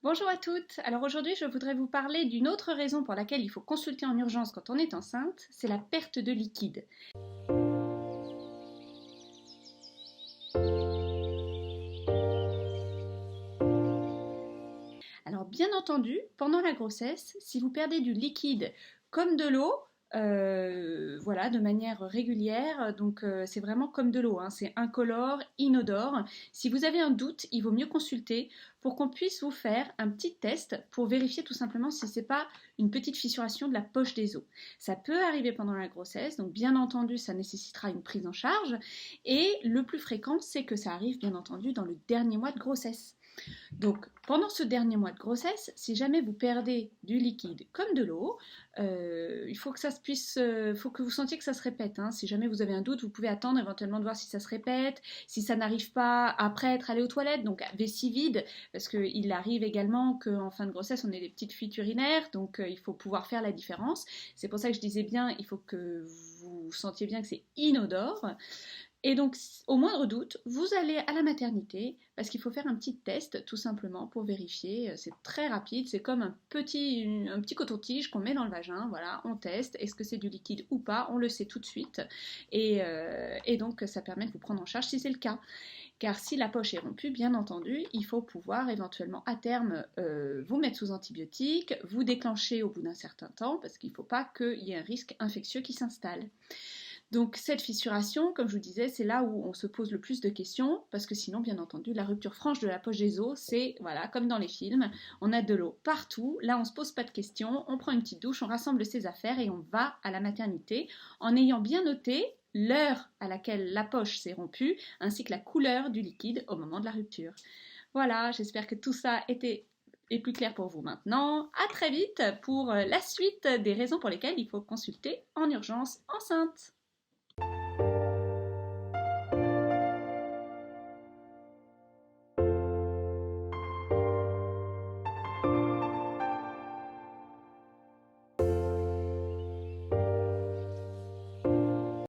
Bonjour à toutes. Alors aujourd'hui, je voudrais vous parler d'une autre raison pour laquelle il faut consulter en urgence quand on est enceinte, c'est la perte de liquide. Alors bien entendu, pendant la grossesse, si vous perdez du liquide comme de l'eau, voilà, de manière régulière, donc c'est vraiment comme de l'eau, hein, c'est incolore, inodore. Si vous avez un doute, il vaut mieux consulter pour qu'on puisse vous faire un petit test pour vérifier tout simplement si c'est pas une petite fissuration de la poche des os. Ça peut arriver pendant la grossesse, donc bien entendu ça nécessitera une prise en charge et le plus fréquent c'est que ça arrive bien entendu dans le dernier mois de grossesse. Donc, pendant ce dernier mois de grossesse, si jamais vous perdez du liquide comme de l'eau, il faut que faut que vous sentiez que ça se répète, hein. Si jamais vous avez un doute, vous pouvez attendre éventuellement de voir si ça se répète, si ça n'arrive pas après être allé aux toilettes, donc vessie vide, parce qu'il arrive également qu'en fin de grossesse, on ait des petites fuites urinaires, donc il faut pouvoir faire la différence. C'est pour ça que je disais bien, il faut que vous sentiez bien que c'est inodore. Et donc, au moindre doute, vous allez à la maternité parce qu'il faut faire un petit test tout simplement pour vérifier. C'est très rapide, c'est comme un petit coton-tige qu'on met dans le vagin. Voilà, on teste. Est-ce que c'est du liquide ou pas? On le sait tout de suite. Et donc, ça permet de vous prendre en charge si c'est le cas. Car si la poche est rompue, bien entendu, il faut pouvoir éventuellement à terme vous mettre sous antibiotiques, vous déclencher au bout d'un certain temps parce qu'il ne faut pas qu'il y ait un risque infectieux qui s'installe. Donc cette fissuration, comme je vous disais, c'est là où on se pose le plus de questions, parce que sinon, bien entendu, la rupture franche de la poche des os, c'est, voilà, comme dans les films, on a de l'eau partout, là on ne se pose pas de questions, on prend une petite douche, on rassemble ses affaires et on va à la maternité, en ayant bien noté l'heure à laquelle la poche s'est rompue, ainsi que la couleur du liquide au moment de la rupture. Voilà, j'espère que tout ça est plus clair pour vous maintenant. À très vite pour la suite des raisons pour lesquelles il faut consulter en urgence enceinte.